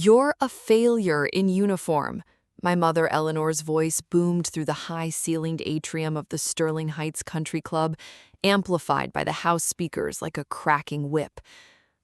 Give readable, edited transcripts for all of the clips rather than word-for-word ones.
"You're a failure in uniform." My mother Eleanor's voice boomed through the high-ceilinged atrium of the Sterling Heights Country Club, amplified by the house speakers like a cracking whip.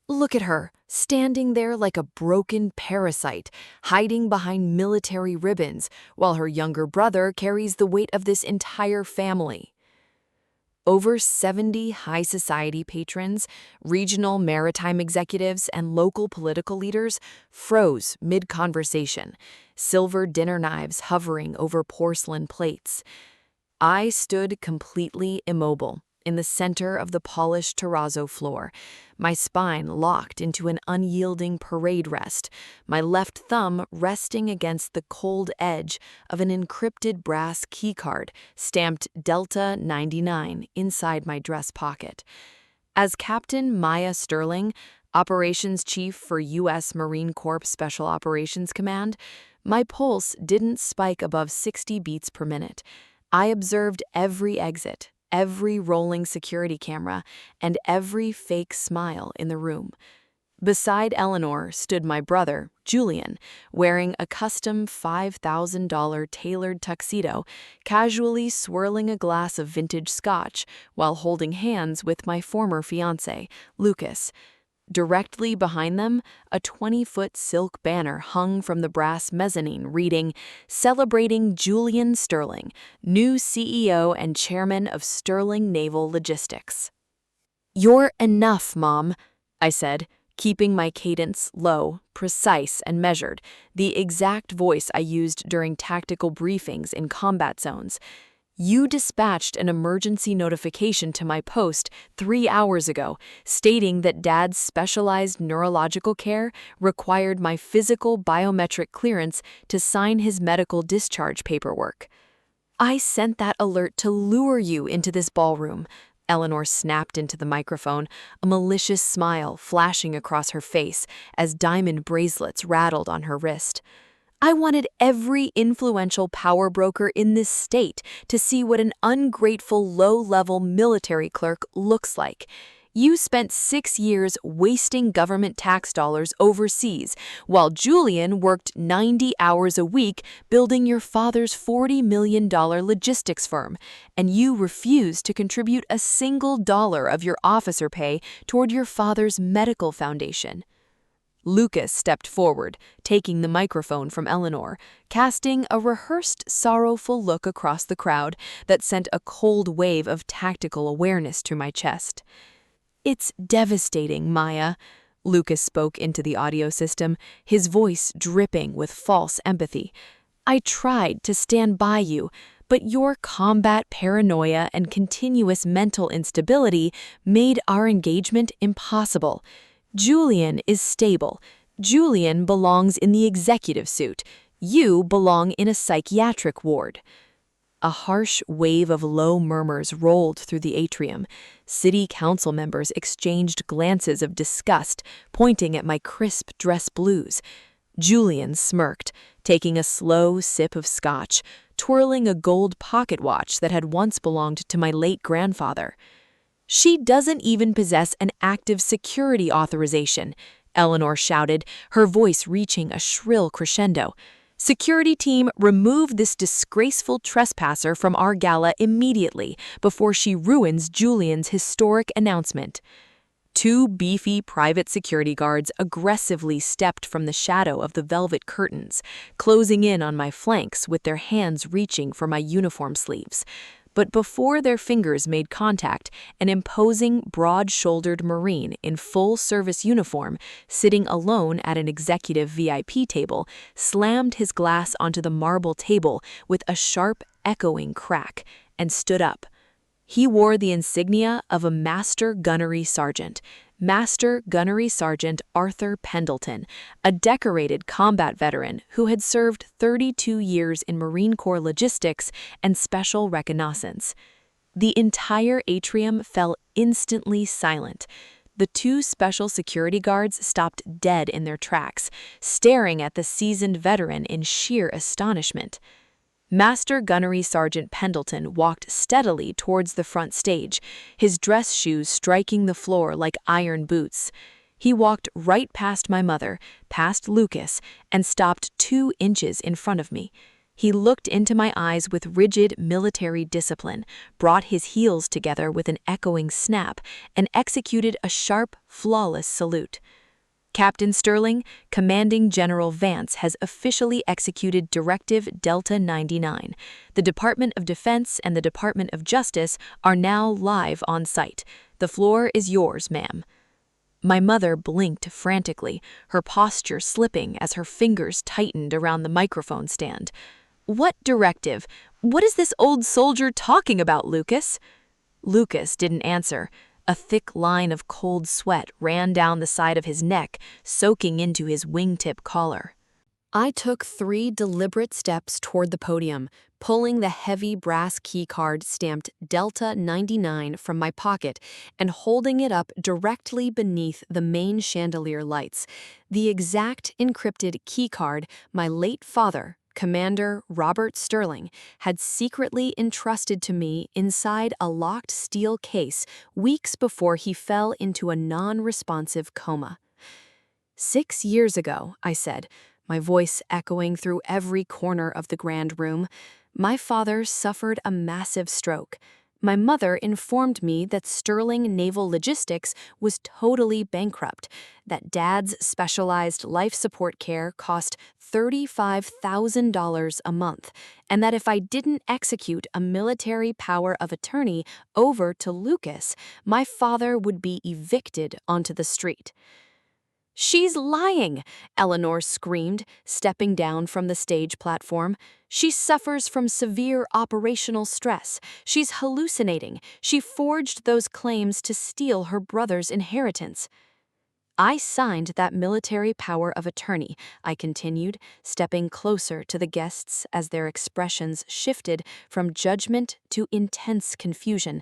Look at her, standing there like a broken parasite, hiding behind military ribbons, while her younger brother carries the weight of this entire family. Over 70 high society patrons, regional maritime executives, and local political leaders froze mid-conversation, silver dinner knives hovering over porcelain plates. I stood completely immobile in the center of the polished terrazzo floor, my spine locked into an unyielding parade rest, my left thumb resting against the cold edge of an encrypted brass keycard stamped Delta 99 inside my dress pocket. As Captain Maya Sterling, Operations Chief for U.S. Marine Corps Special Operations Command, my pulse didn't spike above 60 beats per minute. I observed every exit, every rolling security camera, and every fake smile in the room. Beside Eleanor stood my brother, Julian, wearing a custom $5,000 tailored tuxedo, casually swirling a glass of vintage scotch while holding hands with my former fiancé, Lucas. Directly behind them, a 20-foot silk banner hung from the brass mezzanine reading, "Celebrating Julian Sterling, new CEO and chairman of Sterling Naval Logistics." "You're enough, Mom," I said, keeping my cadence low, precise, and measured, the exact voice I used during tactical briefings in combat zones. "You dispatched an emergency notification to my post 3 hours ago, stating that Dad's specialized neurological care required my physical biometric clearance to sign his medical discharge paperwork." "I sent that alert to lure you into this ballroom," Eleanor snapped into the microphone, a malicious smile flashing across her face as diamond bracelets rattled on her wrist. "I wanted every influential power broker in this state to see what an ungrateful low-level military clerk looks like. You spent 6 years wasting government tax dollars overseas, while Julian worked 90 hours a week building your father's $40 million logistics firm, and you refused to contribute a single dollar of your officer pay toward your father's medical foundation." Lucas stepped forward, taking the microphone from Eleanor, casting a rehearsed, sorrowful look across the crowd that sent a cold wave of tactical awareness to my chest. "It's devastating, Maya," Lucas spoke into the audio system, his voice dripping with false empathy. "I tried to stand by you, but your combat paranoia and continuous mental instability made our engagement impossible. Julian is stable. Julian belongs in the executive suite. You belong in a psychiatric ward." A harsh wave of low murmurs rolled through the atrium. City council members exchanged glances of disgust, pointing at my crisp dress blues. Julian smirked, taking a slow sip of scotch, twirling a gold pocket watch that had once belonged to my late grandfather. "She doesn't even possess an active security authorization," Eleanor shouted, her voice reaching a shrill crescendo. "Security team, remove this disgraceful trespasser from our gala immediately before she ruins Julian's historic announcement." 2 beefy private security guards aggressively stepped from the shadow of the velvet curtains, closing in on my flanks with their hands reaching for my uniform sleeves. But before their fingers made contact, an imposing, broad-shouldered Marine in full-service uniform, sitting alone at an executive VIP table, slammed his glass onto the marble table with a sharp, echoing crack, and stood up. He wore the insignia of a Master Gunnery Sergeant, Master Gunnery Sergeant Arthur Pendleton, a decorated combat veteran who had served 32 years in Marine Corps logistics and special reconnaissance. The entire atrium fell instantly silent. The 2 special security guards stopped dead in their tracks, staring at the seasoned veteran in sheer astonishment. Master Gunnery Sergeant Pendleton walked steadily towards the front stage, his dress shoes striking the floor like iron boots. He walked right past my mother, past Lucas, and stopped 2 inches in front of me. He looked into my eyes with rigid military discipline, brought his heels together with an echoing snap, and executed a sharp, flawless salute. Captain Sterling, Commanding General Vance has officially executed Directive Delta 99. The Department of Defense and the Department of Justice are now live on site. The floor is yours, ma'am. My mother blinked frantically, her posture slipping as her fingers tightened around the microphone stand. What directive? What is this old soldier talking about, Lucas? Lucas didn't answer. A thick line of cold sweat ran down the side of his neck, soaking into his wingtip collar. I took 3 deliberate steps toward the podium, pulling the heavy brass keycard stamped Delta 99 from my pocket and holding it up directly beneath the main chandelier lights, the exact encrypted keycard my late father, Commander Robert Sterling, had secretly entrusted to me inside a locked steel case weeks before he fell into a non-responsive coma. 6 years ago, I said, my voice echoing through every corner of the grand room, my father suffered a massive stroke. My mother informed me that Sterling Naval Logistics was totally bankrupt, that Dad's specialized life support care cost $35,000 a month, and that if I didn't execute a military power of attorney over to Lucas, my father would be evicted onto the street. "She's lying!" Eleanor screamed, stepping down from the stage platform. "She suffers from severe operational stress. She's hallucinating. She forged those claims to steal her brother's inheritance." "I signed that military power of attorney," I continued, stepping closer to the guests as their expressions shifted from judgment to intense confusion.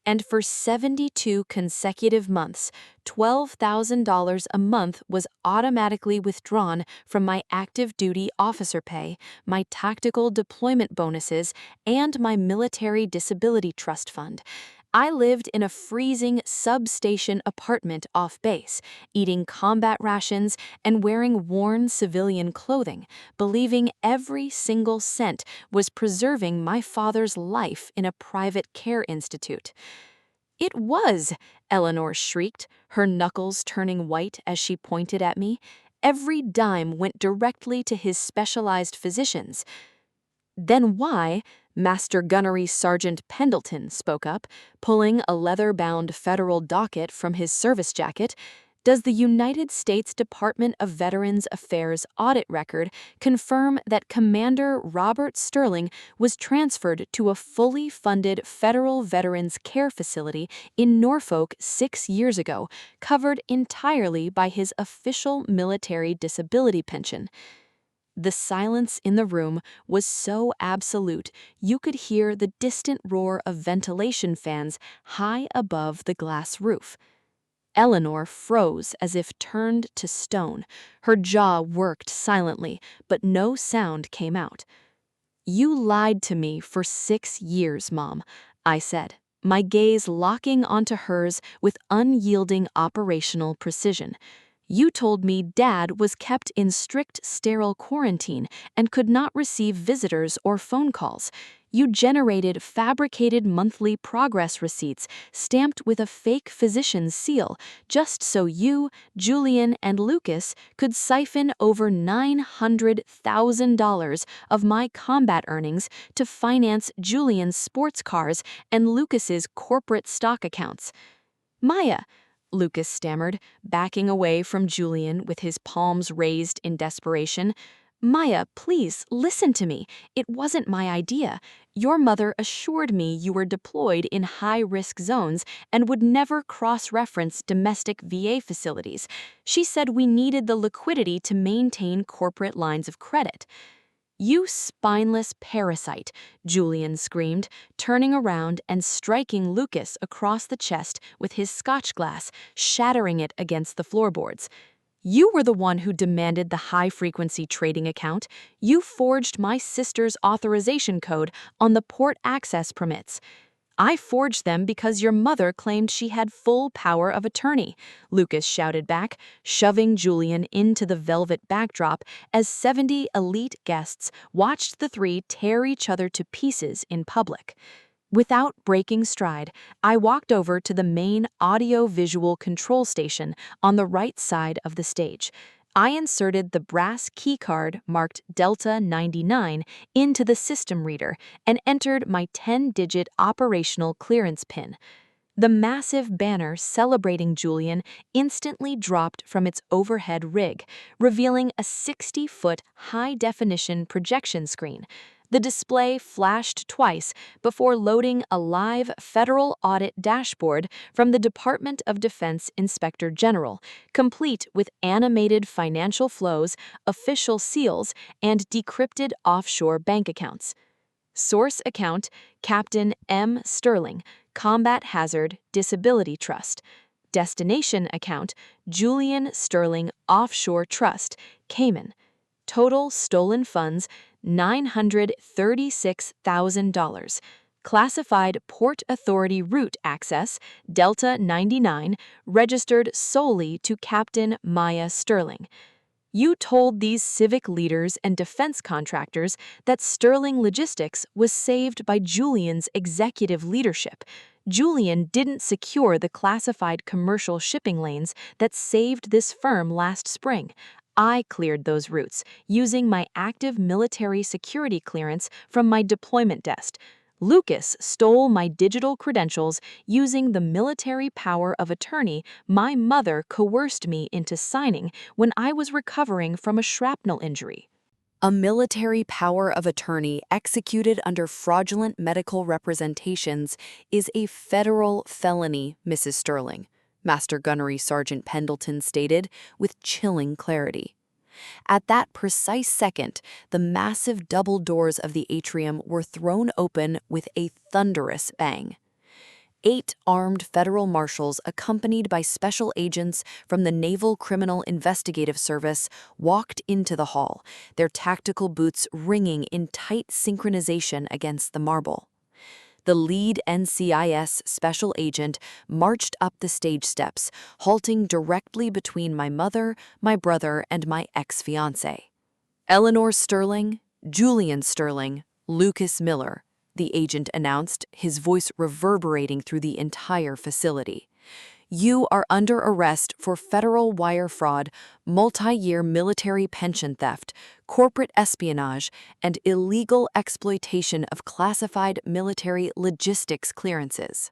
And for 72 consecutive months, $12,000 a month was automatically withdrawn from my active duty officer pay, my tactical deployment bonuses, and my military disability trust fund. I lived in a freezing substation apartment off base, eating combat rations and wearing worn civilian clothing, believing every single cent was preserving my father's life in a private care institute. "It was!" Eleanor shrieked, her knuckles turning white as she pointed at me. "Every dime went directly to his specialized physicians." "Then why," Master Gunnery Sergeant Pendleton spoke up, pulling a leather-bound federal docket from his service jacket, "does the United States Department of Veterans Affairs audit record confirm that Commander Robert Sterling was transferred to a fully funded federal veterans care facility in Norfolk 6 years ago, covered entirely by his official military disability pension?" The silence in the room was so absolute you could hear the distant roar of ventilation fans high above the glass roof. Eleanor froze as if turned to stone. Her jaw worked silently, but no sound came out. "You lied to me for 6 years, Mom," I said, my gaze locking onto hers with unyielding operational precision. "You told me Dad was kept in strict sterile quarantine and could not receive visitors or phone calls. You generated fabricated monthly progress receipts stamped with a fake physician's seal, just so you, Julian, and Lucas could siphon over $900,000 of my combat earnings to finance Julian's sports cars and Lucas's corporate stock accounts." "Maya," Lucas stammered, backing away from Julian with his palms raised in desperation. "Maya, please, listen to me. It wasn't my idea. Your mother assured me you were deployed in high-risk zones and would never cross-reference domestic VA facilities. She said we needed the liquidity to maintain corporate lines of credit." "You spineless parasite," Julian screamed, turning around and striking Lucas across the chest with his scotch glass, shattering it against the floorboards. "You were the one who demanded the high-frequency trading account. You forged my sister's authorization code on the port access permits." "I forged them because your mother claimed she had full power of attorney," Lucas shouted back, shoving Julian into the velvet backdrop as 70 elite guests watched the three tear each other to pieces in public. Without breaking stride, I walked over to the main audio-visual control station on the right side of the stage. I inserted the brass keycard marked Delta 99 into the system reader and entered my 10-digit operational clearance pin. The massive banner celebrating Julian instantly dropped from its overhead rig, revealing a 60-foot high-definition projection screen. The display flashed twice before loading a live federal audit dashboard from the Department of Defense Inspector General, complete with animated financial flows, official seals, and decrypted offshore bank accounts. Source account: Captain M. Sterling, Combat Hazard Disability Trust. Destination account: Julian Sterling Offshore Trust, Cayman. Total stolen funds: $936,000. Classified Port Authority route access: Delta 99, registered solely to Captain Maya Sterling. You told these civic leaders and defense contractors that Sterling Logistics was saved by Julian's executive leadership. Julian didn't secure the classified commercial shipping lanes that saved this firm last spring. I cleared those routes using my active military security clearance from my deployment desk. Lucas stole my digital credentials using the military power of attorney my mother coerced me into signing when I was recovering from a shrapnel injury. A military power of attorney executed under fraudulent medical representations is a federal felony, Mrs. Sterling, Master Gunnery Sergeant Pendleton stated with chilling clarity. At that precise second, the massive double doors of the atrium were thrown open with a thunderous bang. 8 armed federal marshals, accompanied by special agents from the Naval Criminal Investigative Service, walked into the hall, their tactical boots ringing in tight synchronization against the marble. The lead NCIS special agent marched up the stage steps, halting directly between my mother, my brother, and my ex-fiancé. "Eleanor Sterling, Julian Sterling, Lucas Miller," the agent announced, his voice reverberating through the entire facility. "You are under arrest for federal wire fraud, multi-year military pension theft, corporate espionage, and illegal exploitation of classified military logistics clearances."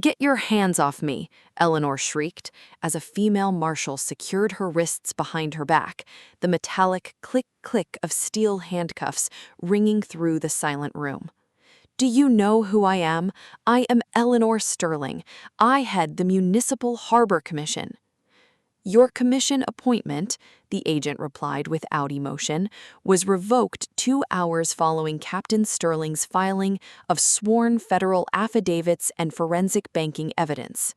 "Get your hands off me," Eleanor shrieked, as a female marshal secured her wrists behind her back, the metallic click-click of steel handcuffs ringing through the silent room. "Do you know who I am? I am Eleanor Sterling. I head the Municipal Harbor Commission." "Your commission appointment," the agent replied without emotion, "was revoked 2 hours following Captain Sterling's filing of sworn federal affidavits and forensic banking evidence."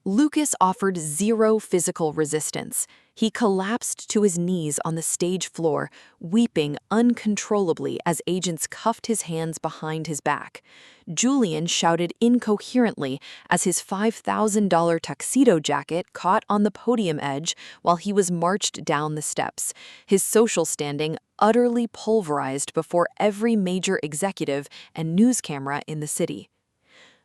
Lucas offered zero physical resistance. He collapsed to his knees on the stage floor, weeping uncontrollably as agents cuffed his hands behind his back. Julian shouted incoherently as his $5,000 tuxedo jacket caught on the podium edge while he was marched down the steps, his social standing utterly pulverized before every major executive and news camera in the city.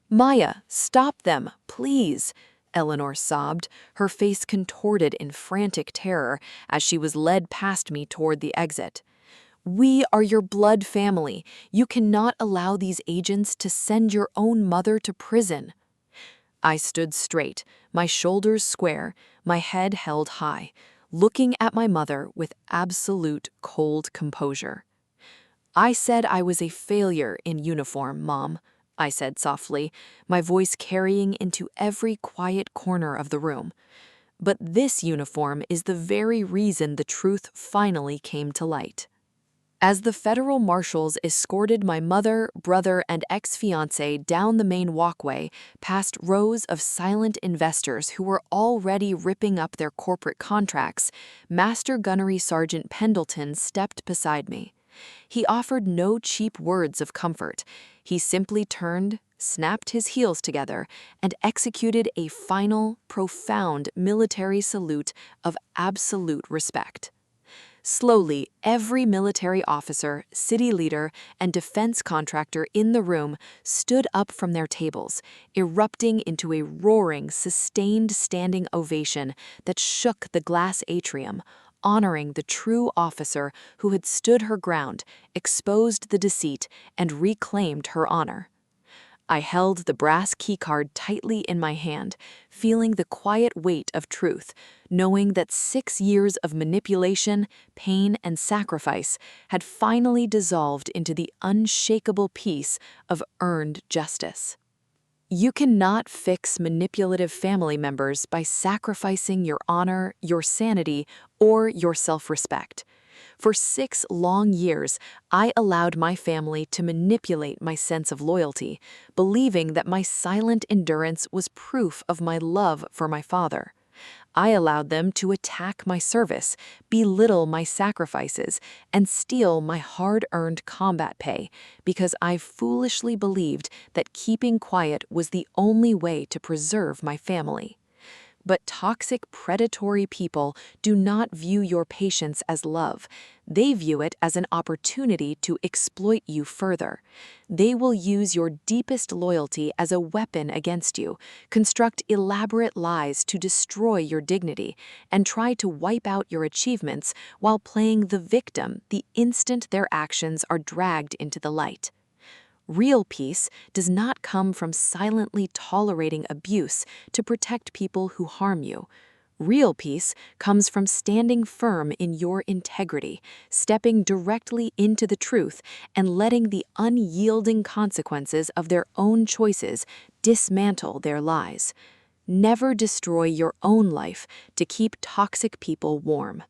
"Maya, stop them, please," Eleanor sobbed, her face contorted in frantic terror as she was led past me toward the exit. "We are your blood family. You cannot allow these agents to send your own mother to prison." I stood straight, my shoulders square, my head held high, looking at my mother with absolute cold composure. "I said I was a failure in uniform, Mom," I said softly, my voice carrying into every quiet corner of the room. "But this uniform is the very reason the truth finally came to light." As the federal marshals escorted my mother, brother, and ex-fiancé down the main walkway, past rows of silent investors who were already ripping up their corporate contracts, Master Gunnery Sergeant Pendleton stepped beside me. He offered no cheap words of comfort. He simply turned, snapped his heels together, and executed a final, profound military salute of absolute respect. Slowly, every military officer, city leader, and defense contractor in the room stood up from their tables, erupting into a roaring, sustained standing ovation that shook the glass atrium, honoring the true officer who had stood her ground, exposed the deceit, and reclaimed her honor. I held the brass keycard tightly in my hand, feeling the quiet weight of truth, knowing that 6 years of manipulation, pain, and sacrifice had finally dissolved into the unshakable peace of earned justice. You cannot fix manipulative family members by sacrificing your honor, your sanity, or your self-respect. For 6 long years, I allowed my family to manipulate my sense of loyalty, believing that my silent endurance was proof of my love for my father. I allowed them to attack my service, belittle my sacrifices, and steal my hard-earned combat pay because I foolishly believed that keeping quiet was the only way to preserve my family. But toxic, predatory people do not view your patience as love. They view it as an opportunity to exploit you further. They will use your deepest loyalty as a weapon against you, construct elaborate lies to destroy your dignity, and try to wipe out your achievements while playing the victim the instant their actions are dragged into the light. Real peace does not come from silently tolerating abuse to protect people who harm you. Real peace comes from standing firm in your integrity, stepping directly into the truth, and letting the unyielding consequences of their own choices dismantle their lies. Never destroy your own life to keep toxic people warm.